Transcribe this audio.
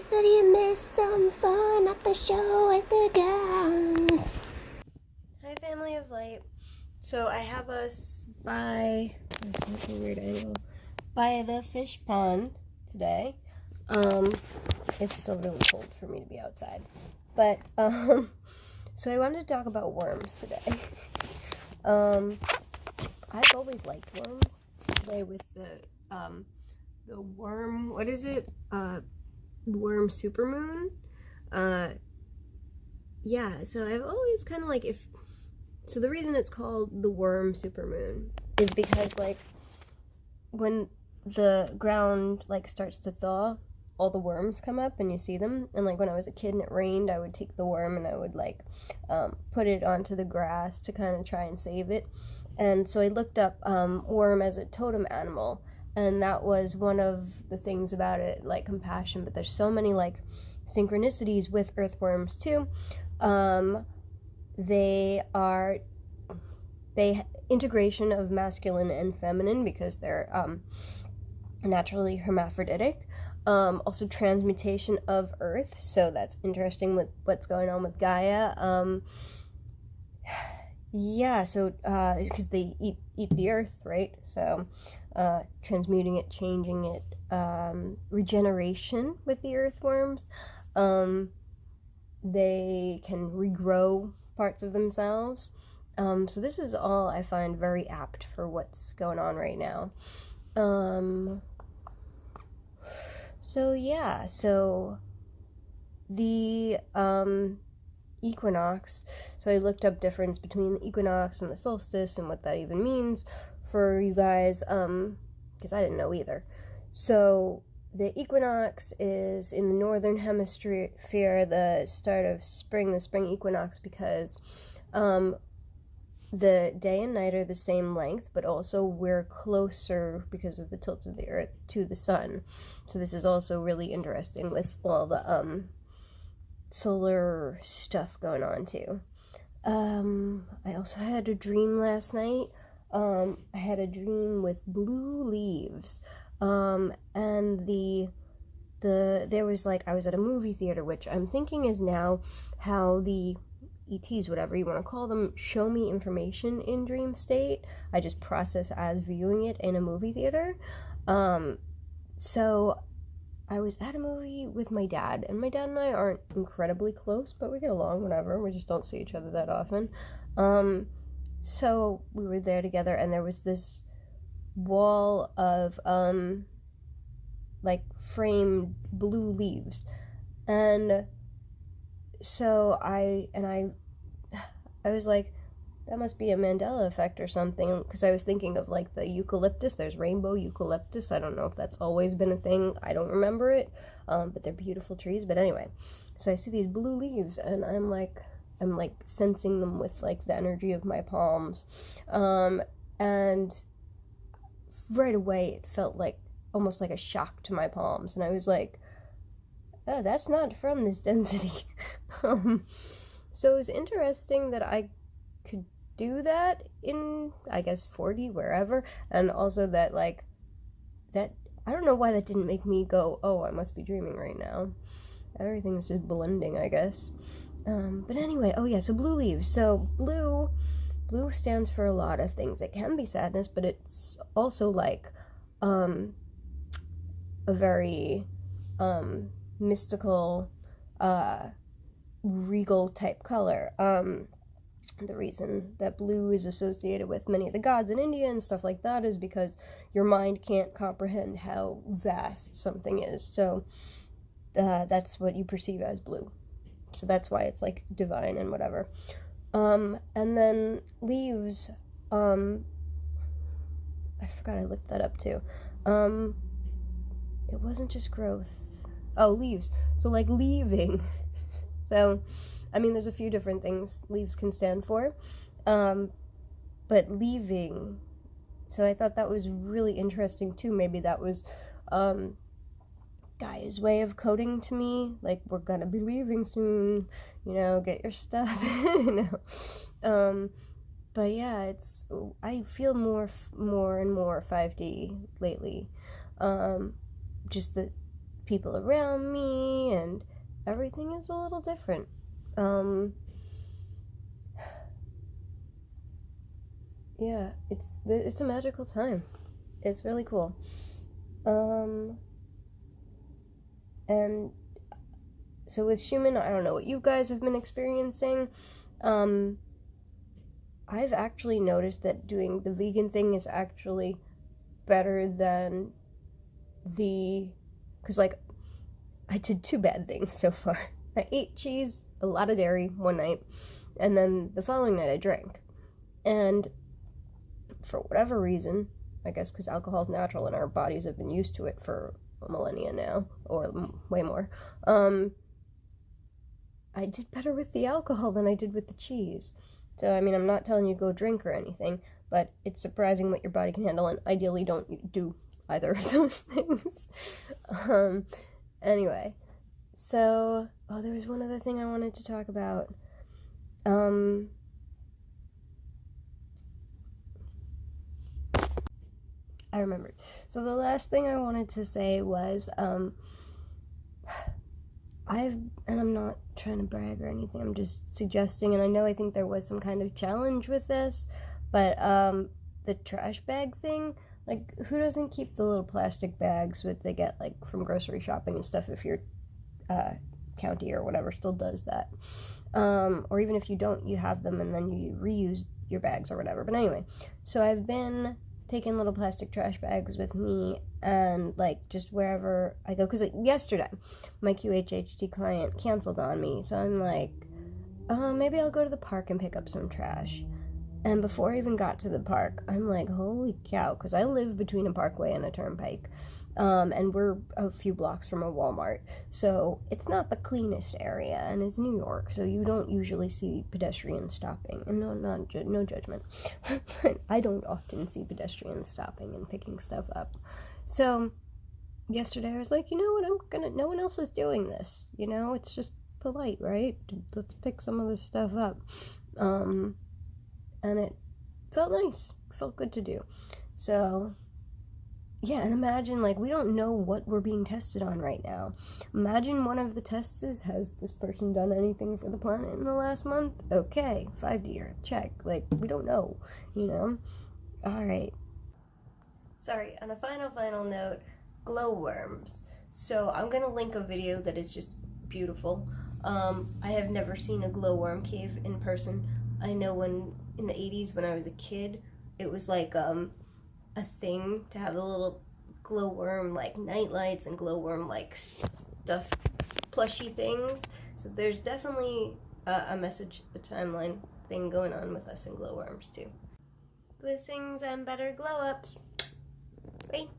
So do you miss some fun at the show with the guns? Hi, family of light. So I have us by a weird angle by the fish pond today. It's still really cold for me to be outside, but so I wanted to talk about worms today. I've always liked worms. Today with the worm, what is it? Worm supermoon. Yeah, so I've always kind of like, so the reason it's called the worm supermoon is because like when the ground like starts to thaw, all the worms come up and you see them. And like when I was a kid and it rained, I would take the worm and I would like put it onto the grass to kind of try and save it. And so I looked up worm as a totem animal, and that was one of the things about it, like compassion. But there's so many like synchronicities with earthworms too. They integration of masculine and feminine because they're naturally hermaphroditic. Also transmutation of earth, so that's interesting with what's going on with Gaia. Yeah, so because they eat the earth, right? So transmuting it, changing it, regeneration with the earthworms. They can regrow parts of themselves. So this is all I find very apt for what's going on right now. So yeah, so the equinox, so I looked up difference between the equinox and the solstice and what that even means for you guys, because I didn't know either. So the equinox is in the northern hemisphere, the start of spring, the spring equinox, because the day and night are the same length, but also we're closer because of the tilt of the earth to the sun. So this is also really interesting with all the solar stuff going on too. I also had a dream last night. I had a dream with blue leaves, and there was like, I was at a movie theater, which I'm thinking is now how the ETs, whatever you want to call them, show me information in dream state. I just process as viewing it in a movie theater. So I was at a movie with my dad, and my dad and I aren't incredibly close, but we get along whenever. We just don't see each other that often. So we were there together, and there was this wall of like framed blue leaves, and so I was like, that must be a Mandela effect or something, because I was thinking of like the eucalyptus. There's rainbow eucalyptus. I don't know if that's always been a thing. I don't remember it, but they're beautiful trees. But anyway, so I see these blue leaves, and I'm like sensing them with like the energy of my palms, and right away it felt like almost like a shock to my palms, and I was like, oh, that's not from this density. So it was interesting that I could do that in, I guess, 40, wherever, and also that, like, that, I don't know why that didn't make me go, oh, I must be dreaming right now. Everything's just blending, I guess. But anyway, oh yeah, so blue leaves. So blue stands for a lot of things. It can be sadness, but it's also like, a very, mystical, regal type color. The reason that blue is associated with many of the gods in India and stuff like that is because your mind can't comprehend how vast something is. So that's what you perceive as blue. So that's why it's like divine and whatever. And then leaves, I forgot I looked that up too. It wasn't just growth. Oh, leaves. So like leaving. So, I mean, there's a few different things leaves can stand for, but leaving, so I thought that was really interesting too. Maybe that was Gaia's way of coding to me, like, we're gonna be leaving soon, you know, get your stuff, you know. But yeah, I feel more and more 5D lately. Just the people around me, and everything is a little different. Yeah, it's a magical time. It's really cool. And so with Schumann, I don't know what you guys have been experiencing. I've actually noticed that doing the vegan thing is actually better than because like I did two bad things so far. I ate cheese, a lot of dairy one night, and then the following night I drank. And for whatever reason, I guess because alcohol is natural and our bodies have been used to it for a millennia now, or way more, I did better with the alcohol than I did with the cheese. So, I mean, I'm not telling you go drink or anything, but it's surprising what your body can handle, and ideally don't do either of those things. Anyway, so, there was one other thing I wanted to talk about. I remembered. So the last thing I wanted to say was, and I'm not trying to brag or anything, I'm just suggesting, and I think there was some kind of challenge with this, but, the trash bag thing, like, who doesn't keep the little plastic bags that they get, like, from grocery shopping and stuff if your, county or whatever still does that, or even if you don't, you have them and then you reuse your bags or whatever, but anyway, so I've been taking little plastic trash bags with me and like just wherever I go, because like, yesterday my QHHT client canceled on me, so I'm like, maybe I'll go to the park and pick up some trash. And before I even got to the park, I'm like, holy cow, because I live between a parkway and a turnpike, and we're a few blocks from a Walmart, so it's not the cleanest area, and it's New York, so you don't usually see pedestrians stopping, and no judgment, but I don't often see pedestrians stopping and picking stuff up. So yesterday I was like, you know what, no one else is doing this, it's just polite, right? Let's pick some of this stuff up, and it felt nice, felt good to do. So yeah, and imagine, like, we don't know what we're being tested on right now. Imagine one of the tests is, has this person done anything for the planet in the last month? Okay, 5D Earth, check. Like, we don't know, Alright. Sorry, on a final note, glowworms. So, I'm gonna link a video that is just beautiful. I have never seen a glowworm cave in person. I know in the 80s when I was a kid, it was like, a thing to have the little glowworm like nightlights and glowworm like stuffed plushy things. So there's definitely a message, a timeline thing going on with us and glowworms too. Blessings and better glow ups. Bye.